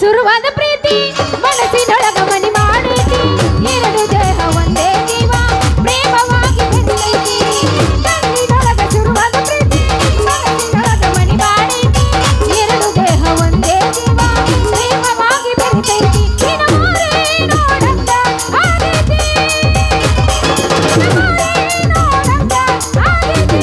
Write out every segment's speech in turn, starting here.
ಶುರುವಾದ ಪ್ರೀತಿ ಮನಸ್ಸಿನೊಳಗ ಮನಿ ಮಾಡೈತಿ ಎರಡು ದೇಹ ಒಂದೇ ಜೀವ ಪ್ರೇಮವಾಗಿ ಬೆರೆತೈತಿ ಕಣ್ಣಿನೊಳಗ ಶುರುವಾದ ಪ್ರೀತಿ ಮನಸ್ಸಿನೊಳಗ ಮನಿ ಮಾಡೈತಿ ಎರಡು ದೇಹ ಒಂದೇ ಜೀವ ಪ್ರೇಮವಾಗಿ ಬೆರೆತೈತಿ ನೋಡಂತ ಆಗೈತಿ ನೋಡಂತ ಆಗೈತಿ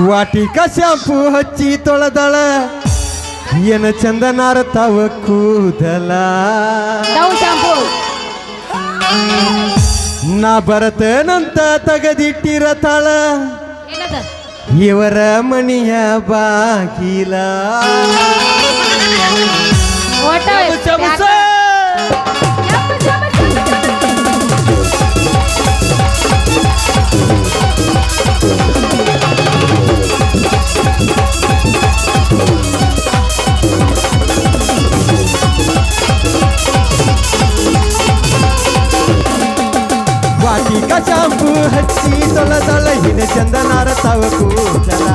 ವಾಟಿಕ ಶಾಂಪು ಹಚ್ಚಿ ತೊಳೆದಳ ಏನ ಚಂದನಾರ ತವ ಕೂದಲ ನಾ ಬರತೇನಂತ ತಗದಿಟ್ಟಿರತಾಳ ಇವರ ಮಣಿಯ ಬಾಗಿಲ ವಾಟಿಕ ಶಾಂಪು ಹಚ್ಚಿ ತೊಳೆದಳ ಹಿನ ಚಂದನಾರ ತವ ಕೂದಲ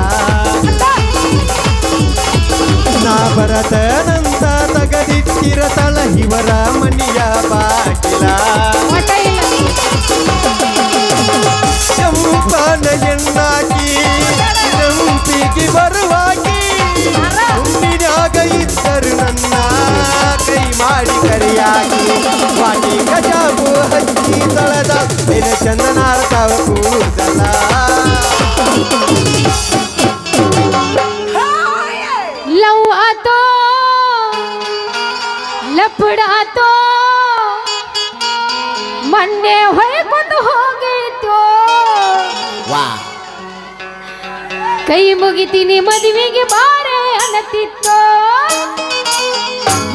ನಾ ಬರತನಂತ ತಗದಿಟ್ಟಿರತಳ ಇವರ ಮನಿಯ ಬಾಗಿಲ ಚಂಪನ ಎಣ್ಣಾಕಿ ನಂಬಿಗೆ ಬರುವಾಗಿ ಹುಣ್ಣಿನಾಗ ಇದ್ದರು ನನ್ನ ಕೈ ಮಾಡಿ ಕರಿಯಾಗಿ ವಾಟಿಕ ಶಾಂಪು ಹಚ್ಚಿ ತೊಳೆದ ಹಿನ ಚಂದನಾರ ತವ ಕೂದಲ ಲವ್ ಆತೋ ಲಪಡಾತೋ ಮೊನ್ನೆ ಹೊಯ್ಕೊಂಡು ಹೋಗಿತ್ತು ಕೈ ಮುಗಿತೀನಿ ಮದುವೆಗೆ ಬಾರೆ ಅನ್ನತಿತ್ತು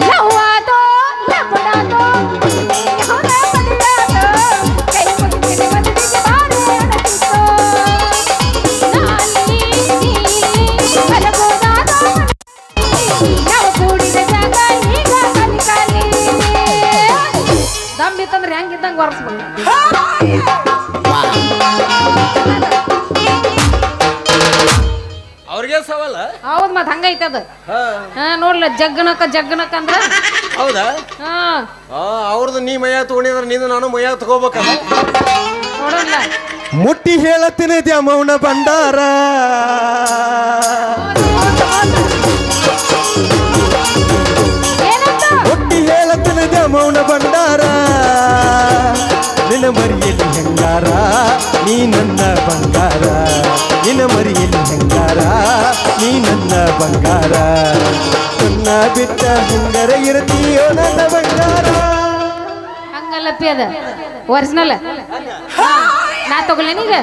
ಲವ್ ಆತೋ ಲಪಡಾತೋ ಕೈ ಮುಗಿತೀನಿ ಮದುವೆಗೆ ಬಾರೆ ಅನ್ನತಿತ್ತು ದಮ್ಮಿತ್ತಂದ್ರೆ ಹೆಂಗಿದ್ದಂಗೆ ಒರೆಸ್ಬೇಕು ಅವ್ರಿಗೆ ಸವಾಲ ಹೌದ್ ಮತ್ ಹಂಗೈತೆ ಅದು ನೋಡ್ಲ ಜಗ್ಗನಕ ಜಗ್ಗನಕ ಅಂದ್ರ ಹೌದಾ ಅವ್ರದ್ದು ನೀ ಮೈಯಾಗ ತಗೊಂಡಿದ್ರೆ ನೀನು ನಾನು ಮೈಯಾಗ ತಗೋಬೇಕಲ್ಲ ನೋಡಲ್ಲ ಮುಟ್ಟಿ ಹೇಳತ್ತಿನ ದ್ಯಾಮೌನ ಭಂಡಾರ ಮುಟ್ಟಿ ಹೇಳತ್ತಿನ ದ್ಯಾಮೌನ ಭಂಡಾರ ನಿನ್ನ ಮರಿಯಲ್ಲಿ ಹೆಂಗಾರ ನೀ ನನ್ನ ಬಂಗಾರ ನಿನ್ನ ಮರಿಯಲ್ಲಿ ಹೆಂಗಾರ ನೀ ನನ್ನ ಬಂಗಾರ ನನ್ನ ಬಿಟ್ಟ ಹೆಂಗರ ಇರ್ತೀಯೋ ನನ್ನ ಬಂಗಾರ ಹಂಗಲ್ಲಪ್ಪಿ ಅದ ಒರಿಜಿನಲ್ ನಾ ತಗೊಳ್ಳೇನೀಗ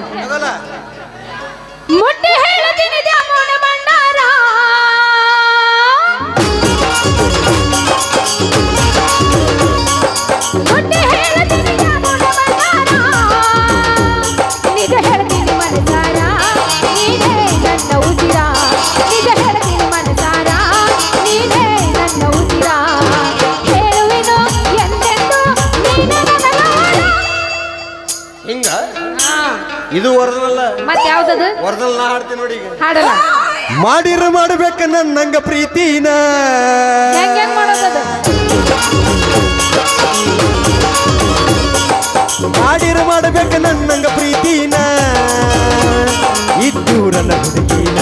ಮುಟ್ಟಿ ಹೇಳತೀನಿ ದ್ಯಾಮೋನ ಭಂಡಾರ ಮುಟ್ಟಿ ಹೇಳತೀನಿ ದ್ಯಾಮೋನ ಭಂಡಾರ ನಿಜ ಹೇಳ್ತೀನಿ ಮನಸಾರ ನೀನೇ ನನ್ನ ಉಸಿರ ನಿಜ ಹೇಳ್ತೀನಿ ಮನಸಾರ ನೀನೇ ನನ್ನ ಉಸಿರ ಹೇಳುವೆನು ಎಂದೆಂದು ನೀನೇ ನನ್ನ ಹಿಂಗ ಇದು ಒರಿಜಿನಲ್ ಮತ್ತೆ ಯಾವ್ದದು ಒರಿಜಿನಲ್ ನಾ ಹಾಡ್ತೀನಿ ನೋಡಿ ಈಗ ಹಾಡಲ್ಲ ಮಾಡಿರ ಮಾಡ್ಬೇಕ ನನ್ನಂಗ ಪ್ರೀತಿನ ಹೆಂಗ್ ಮಾಡೋದದು ಮಾಡಿರ ಮಾಡ್ಬೇಕ ನನ್ನಂಗ ಪ್ರೀತಿನ ಇದ್ದೂರನ ಹುಡುಗಿನ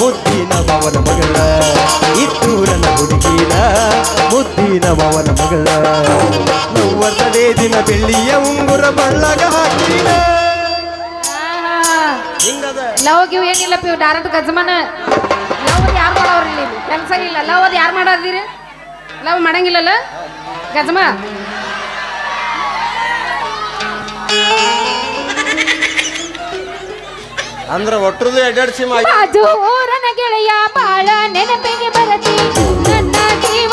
ಮುದ್ದಿನ ಮಾವನ ಮಗಳ ಇದ್ದೂರನ ಹುಡುಗಿನ ಮುದ್ದಿನ ಮಾವನ ಮಗಳ ವರ್ಷದೇ ದಿನ ಬೆಳ್ಳಿಯ ಉಂಗುರ ಬಳ್ಳಗ ಹಾಕಿನ ಲವ್ ಗಿವ್ ಏನಿಲ್ಲ ಪಿ ಡೈರೆಕ್ಟ್ ಗಜಮನ ಲವ್ ಯಾರು ಮಾಡೋರು ಇಲ್ಲಿ ಕೆಲಸ ಇಲ್ಲ ಲವ್ ಅದು ಯಾರು ಮಾಡೋದಿರಿ ಲವ್ ಮಾಡಂಗಿಲ್ಲಲ್ಲ ಗಜಮ ಅಂದ್ರ ಒಟ್ಟರದು ಎಡ್ಸಿ ಅದು ಊರನ ಗೆಳೆಯ ಬಾಳ ನೆನಪಿಗೆ ಬರತಿ ನನ್ನ ಜೀವ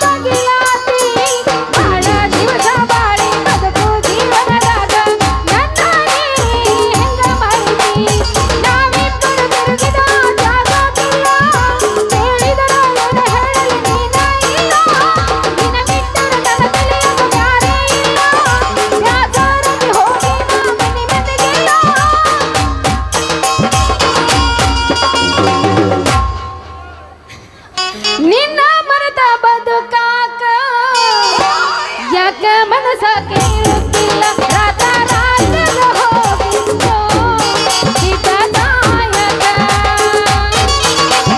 ತಗಿಲಾತಿ ಬಾಳ ದಿವಸ ಬಾಳಿ ಬದುಕು ಜೀವನದಾಗ ನನ್ನ ಹೆಂಗ ಮರಿತಿ ನಾವಿಬ್ಬರು ತಿರುಗಿದ ಜಾಗಕ್ಕಿಲ್ಲ ಹೇಳಿದರು ಹೇಳಲಿ ನೀನ ಇಲ್ಲ ನಿನ್ನ ಬಿಟ್ಟರು ನನ್ನ ತಲೆಯ ಮರೆತ ಬದುಕಾಕ ಯಾಕ ಮನಸ ಕೇಳುತ್ತಿಲ್ಲ ರಾತ ರಾತ್ರಿಗ ಹೋಗಿದ್ದೋ ಹಿತದಾಯಕ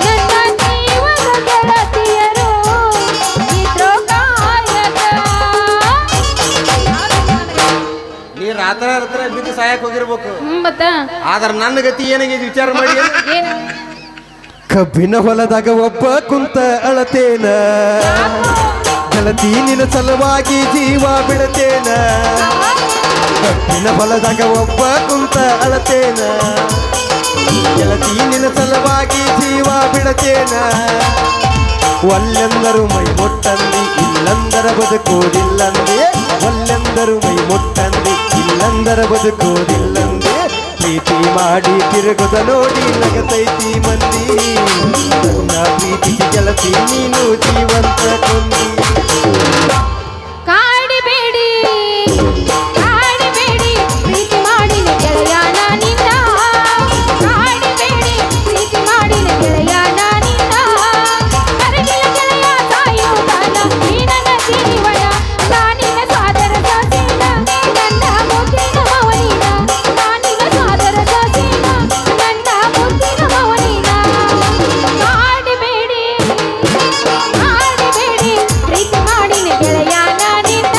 ನನ್ನ ಜೀವದ ಗೆಳತಿಯರು ಇದ್ರೋ ಕಾಯಕ. ನೀ ರಾತ್ರಿ ಬಿದ್ದು ಸಾಯಕ್ ಹೋಗಿರ್ಬೇಕು. ಮತ್ತ ಆದ್ರ ನನ್ನ ಗತಿ ಏನಾಗಿದೆ ವಿಚಾರ ಮಾಡಿ. ಏನು ಕಬ್ಬಿನ ಹೊಲದಾಗ ಒಬ್ಬ ಕುಂತ ಅಳತೇನ ಗೆಳತಿ ನಿನ್ನ ಸಲುವಾಗಿ ಜೀವ ಬಿಡತೇನ. ಕಬ್ಬಿನ ಹೊಲದಾಗ ಒಬ್ಬ ಕುಂತ ಅಳತೇನ ಗೆಳತಿ ನಿನ್ನ ಸಲುವಾಗಿ ಜೀವ ಬಿಡತೇನ. ಒಲ್ಲೆಂದರು ಮೈ ಮುಟ್ಟಂದಿ ಇಲ್ಲಂದರ ಬದುಕೋದಿಲ್ಲಂದೆ. ಒಲ್ಲೆಂದರು ಮೈ ಮುಟ್ಟಂದಿ ಇಲ್ಲಂದರ ಬದುಕೋದಿಲ್ಲಂದೆ. ಪ್ರೀತಿ ಮಾಡಿ ತಿರುಗುದ ನೋಡಿ ನಗತೈತಿ ಮಂದಿ. ನನ್ನ ಪ್ರೀತಿಗೆ ಗೆಳತಿ ನೀನು ಜೀವಂತ ಕೊಂದಿ. ಕಾಡಿಬೇಡಿ ಕಾಡಿಬೇಡಿ ಪ್ರೀತಿ ಮಾಡಿನ ಗೆಳೆಯನ ನಿನ್ನ. ಕಾಡಿಬೇಡಿ ಪ್ರೀತಿ ಮಾಡಿನ ಗೆಳೆಯನ ನಿನ್ನ. ಕರಗಿಲ ಗೆಳೆಯ ಸಾಯುವುದಲ್ಲ ಈ ನನ್ನ ಜೀವನ. ನಾನಿನ ಸಾದರ ಸೊಸೆನ ನನ್ನ ಮುದ್ದಿನ ಮವನಿನ. ನಾನಿನ ಸಾದರ ಸೊಸೆನ ನನ್ನ ಮುದ್ದಿನ ಮವನಿನ. ಕಾಡಿಬೇಡಿ ಕಾಡಿಬೇಡಿ ಪ್ರೀತಿ ಮಾಡಿನ ಗೆಳೆಯನ ನಿನ್ನ.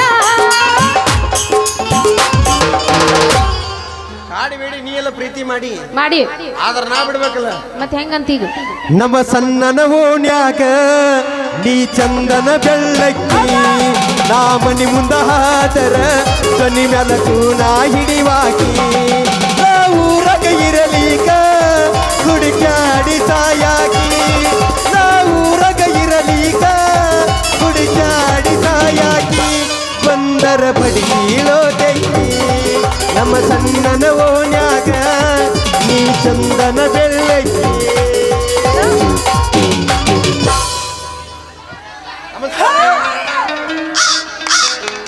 ಕಾಡಿಬೇಡಿ ನೀ ಎಲ್ಲ ಪ್ರೀತಿ ಮಾಡಿ ಮಾಡಿ ಆದ್ರ ನಾ ಬಿಡ್ಬೇಕಲ್ಲ. ಮತ್ತೆ ಹೆಂಗಂತೀಗ ನಮ್ಮ ಸಣ್ಣನ ಓಣ್ಯಾಗ ನೀ ಚಂದನ ಬೆಳ್ಳಕ್ಕಿ. ನಾ ಮನಿ ಮುಂದ ಹಾದರ ಸನಿ ಮೆಲಕು ನಾ ಹಿಡಿವಾಕಿ. ನಾ ಊರಗ ಇರಲೀಗ ಹುಡುಕ್ಯಾಡಿ ಸಾಯಾಕಿ. ನಾ ಊರಗ ಇರಲೀಗ ಹುಡುಕ್ಯಾಡಿ ಸಾಯಾಕಿ. ಬಂದರ ಬಡಿಲೋದೈತಿ ನಮ್ಮ ಸಣ್ಣನ ಓಣ್ಯಾಗ ನೀ ಚಂದನ ಬೆಳ್ಳಕ್ಕಿ.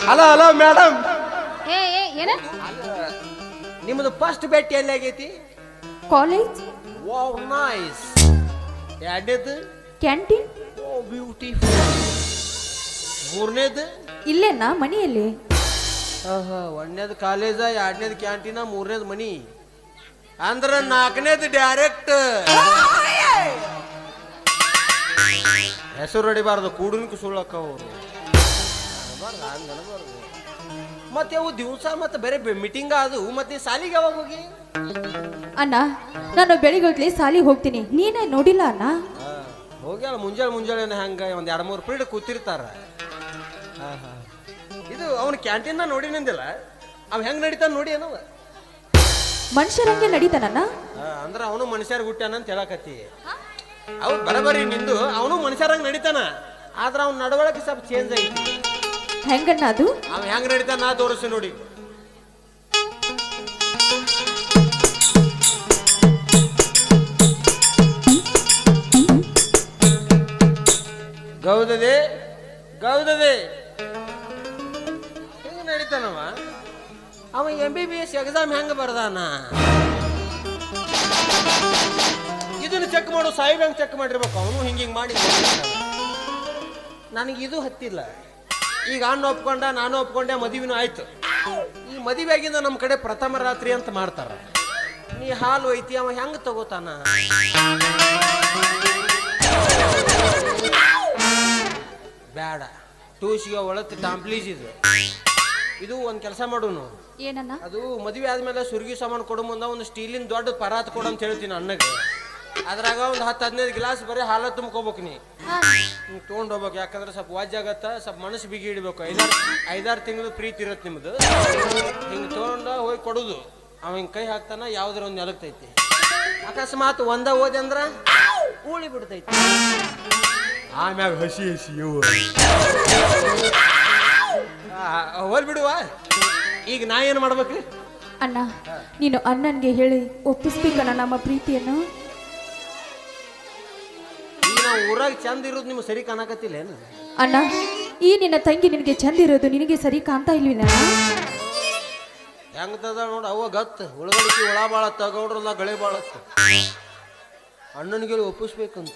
ಹಲೋ ಹಲೋ ಮೇಡಮ್, ಏ ಏ ಏನ ನಿಮ್ಮದು ಫಸ್ಟ್ ಭೇಟಿ ಎಲ್ಲಿ ಆಗೈತಿ? College wow nice. ಎರಡನೇದು ಕ್ಯಾಂಟೀನ್ ಓ ಬ್ಯೂಟಿಫುಲ್. ಮೂರನೇದು ಇಲ್ಲೇನಾ ಮನೆಯಲ್ಲಿ. ಒಂದನೇದು ಕಾಲೇಜ, ಎರಡನೇದು ಕ್ಯಾಂಟೀನ, ಮೂರನೇದು ಮನಿ. ಅಂದ್ರ ನಾಲ್ಕನೇದು ಡೈರೆಕ್ಟ್. ಹೆಸರು ಹೊಡಿಬಾರ್ದು, ಕೂಡನ್ಕು ಸುಳ್ಳಕ್ಕ ಅವರು. ಮತ್ತೆ ಅವು ದಿವಸ ಮತ್ತೆ ಬೇರೆ ಮೀಟಿಂಗ್ ಅದು. ಮತ್ತೆ ಸಾಲಿಗೆ ಯಾವಾಗ ಹೋಗಿ? ಅಣ್ಣ ನಾನು ಬೆಳಿಗ್ಗೆ ಸಾಲಿಗೆ ಹೋಗ್ತೀನಿ, ನೀನೇ ನೋಡಿಲ್ಲ ಅಣ್ಣ. ಹೋಗ್ಯಾಳ ಮುಂಜಾನೆ ಹಂಗ ಒಂದ್ 2-3 ಪೀರಿಯಡ್ ಕೂತಿರ್ತಾರ. ಇದು ಅವನ ಕ್ಯಾಂಟೀನ್ ನೋಡಿನಂದಿಲ್ಲ, ಅವ್ ಹೆಂಗ್ ನಡೀತಾನ ನೋಡಿ ಏನವ. ಮನುಷ್ಯರಂಗೆ ನಡೀತಾನಣ್ಣ. ಅಂದ್ರ ಅವನು ಮನುಷ್ಯರ್ ಹುಟ್ಟ್ಯಾನ ಅಂತ ಹೇಳಕತ್ತಿ. ಅವ್ ಬರಬರಿ ನಿಂದು, ಅವನು ಮನುಷ್ಯರಂಗ್ ನಡೀತಾನ. ಆದ್ರ ಅವ್ನ ನಡವಳಿಕೆ ಸ್ವಲ್ಪ ಚೇಂಜ್ ಐತಿ. ಹೆಂಗಣ್ಣ ಅದು? ಅವ್ ಹೆಂಗ್ ನಡೀತಾನ ನಾ ತೋರಿಸಿ ನೋಡಿ. ಗೌದದೆ ಗೌದದೆ ಹೆಂಗ ನಡೀತಾನವ. ಅವ MBBS ಎಕ್ಸಾಮ್ ಹೆಂಗ ಬರ್ದಾನ ಇದನ್ನ ಚೆಕ್ ಮಾಡು. ಸಾಹೇಬ್ ಹೆಂಗ್ ಚೆಕ್ ಮಾಡಿರ್ಬೇಕು. ಅವನು ಹಿಂಗಿಂಗ್ ಮಾಡಿ. ನನಗೆ ಇದು ಹತ್ತಿಲ್ಲ. ಈಗ ಅಣ್ಣ ಒಪ್ಕೊಂಡ, ನಾನು ಒಪ್ಕೊಂಡೆ, ಮದುವೆನೂ ಆಯ್ತು. ಈ ಮದುವೆಗಿಂದ ನಮ್ಮ ಕಡೆ ಪ್ರಥಮ ರಾತ್ರಿ ಅಂತ ಮಾಡ್ತಾರ. ನೀ ಹಾಲು ಐತಿ, ಅವ ಹೆಂಗ ತಗೋತಾನ? ಬೇಡ, ಟೂಸಿಗೆ ಒಳತ್ ಟಾಂಪ್ಲೀಸ್ ಇದು ಒಂದ್ ಕೆಲಸ ಮಾಡೋನು. ಏನಣ್ಣ? ಅದು ಮದುವೆ ಆದ್ಮೇಲೆ ಸುರ್ಗಿ ಸಾಮಾನು ಕೊಡೋ ಮುಂದ ಒಂದು ಸ್ಟೀಲಿನ ದೊಡ್ಡ ಪರಾತ್ ಕೊಡು ಅಂತ ಹೇಳ್ತೀನಿ ಅಣ್ಣಗೆ. ಅದ್ರಾಗ ಒಂದು 10-15 ಗ್ಲಾಸ್ ಬರೀ ಹಾಲ ತುಂಬ್ಕೋಬೇಕು. ನೀ ತೊಗೊಂಡು ಹೋಗ್ಬೇಕು. ಯಾಕಂದ್ರೆ ಸ್ವಲ್ಪ ವಾಜ್ ಆಗತ್ತ, ಸ್ವಲ್ಪ ಮನಸ್ಸು ಬಿಗಿ ಇಡ್ಬೇಕು. 5-6 ತಿಂಗಳು ಪ್ರೀತಿ ಇರತ್ತೆ ನಿಮ್ದು. ಹಿಂಗೆ ತೊಗೊಂಡು ಹೋಗಿ ಕೊಡುದು. ಅವ ಹಿಂಗೆ ಕೈ ಹಾಕ್ತಾನ, ಯಾವ್ದಾರ ಒಂದು ನೆಲಗ್ತೈತಿ. ಅಕಸ್ಮಾತ್ ಒಂದ ಓದಿ ಅಂದ್ರ ಉಳಿ ಬಿಡ್ತೈತಿ. ಆಮ್ಯಾಗ ಹಸಿ ಹೋಲ್ ಬಿಡುವ. ಈಗ ನಾ ಏನು ಮಾಡ್ಬೇಕು? ಅಣ್ಣ ನೀನು ಅಣ್ಣನ್ಗೆ ಹೇಳಿ ಒಪ್ಪಿಸ್ಬೇಕಣ್ಣ ನಮ್ಮ ಪ್ರೀತಿಯನ್ನು. ಈಗ ನಾವು ಊರಾಗ ಚಂದ ಇರೋದು ನಿಮ್ಗೆ ಸರಿ ಕಾಣಕತ್ತಿಲ್ಲ ಏನು? ಅಣ್ಣ ಈ ನಿನ್ನ ತಂಗಿ ನಿನಗೆ ಚಂದ ಇರೋದು ನಿನಗೆ ಸರಿ ಕಾಣ್ತಾ ಇಲ್ವಿನ? ಹೆಂಗದ ನೋಡು, ಅವ ಗತ್ ಉಳಗಡಿಕೆ ಒಳ ಬಾಳತ್ತ, ಗೌಡ್ರಲ್ಲ ಗಳೆ ಬಾಳತ್ತ. ಅಣ್ಣನಿಗೆ ಒಪ್ಪಿಸ್ಬೇಕಂತ.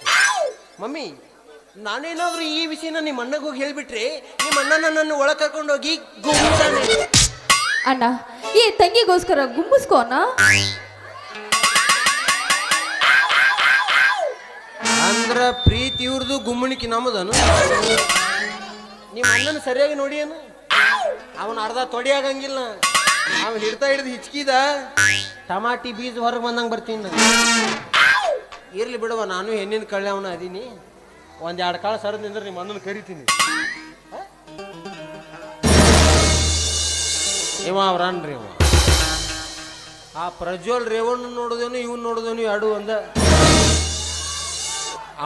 ಮಮ್ಮಿ ನಾನೇನಾದ್ರೂ ಈ ವಿಷಯನ ನಿಮ್ಮ ಅಣ್ಣಗೆ ಹೋಗಿ ಹೇಳ್ಬಿಟ್ರೆ ನಿಮ್ಮ ಅಣ್ಣ ನನ್ನನ್ನು ಒಳಗೆ ಕರ್ಕೊಂಡೋಗಿ ಗುಮ್ತಾನೆ. ಅಣ್ಣ ಈ ತಂಗಿಗೋಸ್ಕರ ಗುಂಬಿಸ್ಕೋ ಅಣ್ಣ. ಅಂದ್ರ ಪ್ರೀತಿ ಇವ್ರದು ಗುಮ್ಮಣಿಕೆ ನಮ್ಮದನು. ನಿಮ್ಮ ಅಣ್ಣನ ಸರಿಯಾಗಿ ನೋಡಿ ಏನು, ಅವನ ಅರ್ಧ ತೊಡಿ ಆಗಂಗಿಲ್ಲ. ಅವ್ನು ಹಿಡ್ತಾ ಹಿಡಿದು ಹಿಚ್ಕಿದ ಟಮಾಟಿ ಬೀಜ ಹೊರಗೆ ಬಂದಂಗೆ ಬರ್ತೀನಿ. ಇರ್ಲಿ ಬಿಡುವ, ನಾನು ಹೆಣ್ಣಿನ ಕಳ್ಳೆ ಅವನ ಅದೀನಿ. ಒಂದೆರಡು ಕಾಳು ಸರದ್ ನಿಂದ್ರೆ ನಿಮ್ಮ ಅಣ್ಣನ ಕರಿತೀನಿ. ಇವ ಅವ್ರನ್ರಿ ಇವ ಆ ಪ್ರಜ್ವಲ್ ರೇವಣ್ಣ ನೋಡಿದೇನು ಇವ್ನು ನೋಡಿದೇನು ಎರಡು ಒಂದ.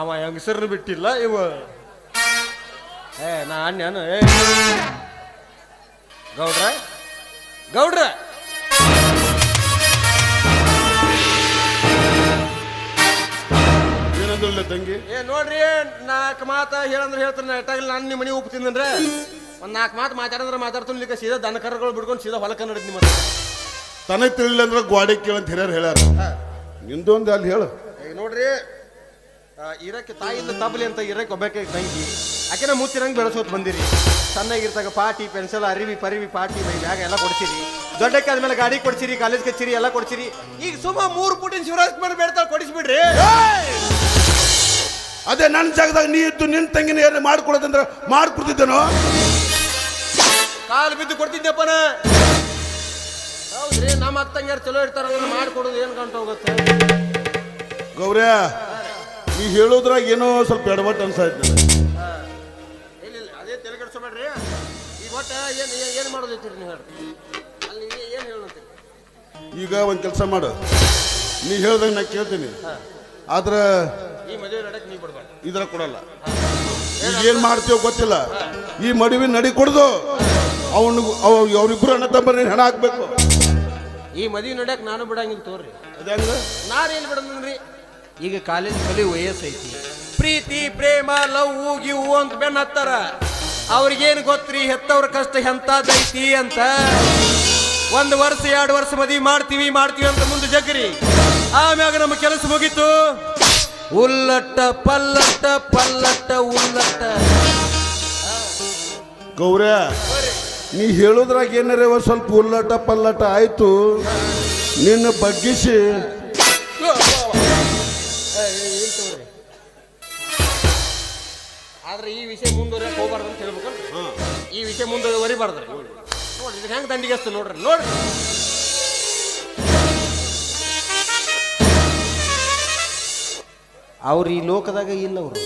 ಅವ ಹೆಂಗಸರ್ನ ಬಿಟ್ಟಿಲ್ಲ ಇವ. ನಾ ಅನ್ಯಾನು ಗೌಡ್ರ ಗೌಡ್ರ ಏನಂದ್ರಲ್ಲ ತಂಗಿ? ನೋಡ್ರಿ, 4 ಮಾತ ಹೇಳಂದ್ರೆ ಹೇಳ್ತಾರೆ. ಎಟ್ಟಾಗಿಲ್ಲ ನಾನು ನಿಮ್ಮ ಮನೆ ಹೋಗ್ತೀನಂದ್ರೆ ಒಂದು 4 ಮಾತು ಮಾತಾಡಿದ್ರೆ ಮಾತಾಡ್ತೀನಿ. ಸೀದಾ ದನ ಕರುಗಳು ಬಿಡ್ಕೊಂಡು ಸೀದಾ ಹೊಲಕ್ಕೆ ನಡಿದ್ ನಿಮ್ಮ ತನಗೆ ತಿಳಿಲ್ಲ ಅಂದ್ರೆ ಗೋಡೆ ಕೇಳಂತ ಹಿರಿಯರು ಹೇಳ್ಯಾರ. ನಿಂದೊಂದು ಅಲ್ಲಿ ಹೇಳು. ಈಗ ನೋಡ್ರಿ, ಇರಕ್ಕೆ ತಾಯಿಯಿಂದ ತಬಲಿ ಅಂತ ಇರಕ್ಕೆ ಒಬ್ಬಕ್ಕೆ ತಂಗಿ ಆಕೆನ ಮುಚ್ಚಿರಂಗೆ ಬೆಳೆಸೋತ್ ಬಂದಿರಿ. ಸಣ್ಣಗಿರ್ತಾಗ ಪಾಟಿ ಪೆನ್ಸಿಲ್ ಅರಿವಿ ಪರಿವಿ ಪಾಟಿ ಬ್ಯಾಗ್ ಎಲ್ಲ ಕೊಡ್ಸಿರಿ. ದೊಡ್ಡಕ್ಕೆ ಆದ್ಮೇಲೆ ಗಾಡಿ ಕೊಡ್ಸಿರಿ, ಕಾಲೇಜ್ ಕಚ್ಚಿರಿ ಎಲ್ಲ ಕೊಡ್ಸಿರಿ. ಈಗ ಸುಮ್ಮ 3 ಪುಟಿನ ಶಿವರಾಜ್ ಕುಮಾರ್ ಬೇಡ್ತಾಳೆ ಕೊಡಿಸ್ಬಿಡ್ರಿ. ಅದೇ ನನ್ನ ಜಾಗದಾಗ ನೀ ಇದ್ದು ನಿನ್ನ ತಂಗಿನ ಏನು ಮಾಡ್ಕೊಡೋದಂದ್ರೆ ಮಾಡ್ಕೊಡ್ತಿದ್ದೇನೋ. ಕಾಲು ಬಿದ್ದು ಕೊಡ್ತಿದ್ದೆಪ್ಪನ. ಹೌದ್ರಿ, ನಮ್ಮ ಅತ್ತಂಗ್ಯಾರು ಚಲೋ ಇರ್ತಾರ, ಮಾಡ್ಕೊಡೋದು ಏನು ಗಂಟು ಹೋಗುತ್ತೆ. ಗೌರ್ಯ, ನೀ ಹೇಳೋದ್ರಾಗ ಏನೋ ಸ್ವಲ್ಪ ಎಡವಟ್ಟು ಅನ್ಸಾಯ್ತು. ಇಲ್ಲ ಅದೇ ತಲೆ ಕೆಡಿಸ್ಬೇಡ್ರಿ. ಈಗ ಒಟ್ಟ ಏನು ಮಾಡೋದೈತಿರಿ ನೀವು ಹೇಳ್ರಿ. ಅಲ್ಲಿ ಏನು ಹೇಳಂತೀರಿ? ಈಗ ಒಂದು ಕೆಲಸ ಮಾಡು, ನೀ ಹೇಳ್ದಂಗೆ ನಾ ಕೇಳ್ತೀನಿ. ಆದ್ರೆ ಈ ಮದುವೆ ನಡಕ್ಕೆ ನೀವು ಬಿಡ್ಬಾರ್ದು. ಇದ್ರ ಕೊಡಲ್ಲ. ಈಗ ಏನು ಮಾಡ್ತೀವೋ ಗೊತ್ತಿಲ್ಲ. ಈ ಮದುವೆ ನಡಿ ಕೊಡ್ದು ಅವ್ರಿಬ್ರು ಅಣ್ಣ ತಮ್ಮರಿ ಹಣ ಹಾಕ್ಬೇಕು. ಈ ಮದುವೆ ನಡ್ಯಾಕ ನಾನು ಬಿಡಂಗಿಲ್ಲ ತೋರ್ರಿ. ಅದಂಗ ನಾನೇನು ಬಿಡಂದ್ರಿ, ಈಗ ಕಾಲೇಜ್ ಕಲಿ ವಯಸ್ಸೈತಿ. ಪ್ರೀತಿ ಪ್ರೇಮ ಲವ್ ಗಿವ್ ಅಂತ ಬೆನ್ನ ಹತ್ತಾರ. ಅವ್ರಿಗೇನು ಗೊತ್ತ್ರಿ ಹೆತ್ತವ್ರ ಕಷ್ಟ ಎಂತದೈತಿ ಅಂತ. 1 ವರ್ಷ 2 ವರ್ಷ ಮದುವೆ ಮಾಡ್ತೀವಿ ಅಂತ ಮುಂದೆ ಜಗ್ರಿ. ಆಮ್ಯಾಗ ನಮ್ಮ ಕೆಲಸ ಮುಗೀತು. ಉಲ್ಲಟ್ಟ ಪಲ್ಲಟ್ಟ ಪಲ್ಲಟ್ಟ ಉಲ್ಲಟ್ಟ. ಗೌರ್ಯ, ನೀ ಹೇಳೋದ್ರಾಗ ಏನಾರ ಸ್ವಲ್ಪ ಉಲ್ಲಟ ಪಲ್ಲಟ ಆಯ್ತು. ನಿನ್ನ ಬಗ್ಗಿಸಿ ಆದ್ರೆ ಈ ವಿಷಯ ಮುಂದುವರಿಯಕ್ಕೆ ಹೋಗ್ಬಾರ್ದು ಅಂತ ಹೇಳ್ಬೇಕಂದ್ರೆ ಈ ವಿಷಯ ಮುಂದುವರಿಬಾರ್ದ್ರಿ. ನೋಡ್ರಿ ಇದು ಹೆಂಗೆ ದಂಡಿಗೆ ಹಸ್ತು ನೋಡ್ರಿ. ಅವ್ರು ಈ ಲೋಕದಾಗ ಇಲ್ಲ. ಅವರು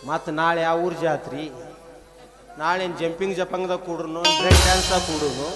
ಮತ್ತು ನಾಳೆ ಆ ಊರ್ ಜಾತ್ರಿ, ನಾಳೆ ಜಂಪಿಂಗ್ ಜಪಂಗ್ದಾಗ ಕೂಡ್ರು, ಬ್ರೇಕ್ ಡ್ಯಾನ್ಸ್ದಾಗ ಕೂಡ್ರು,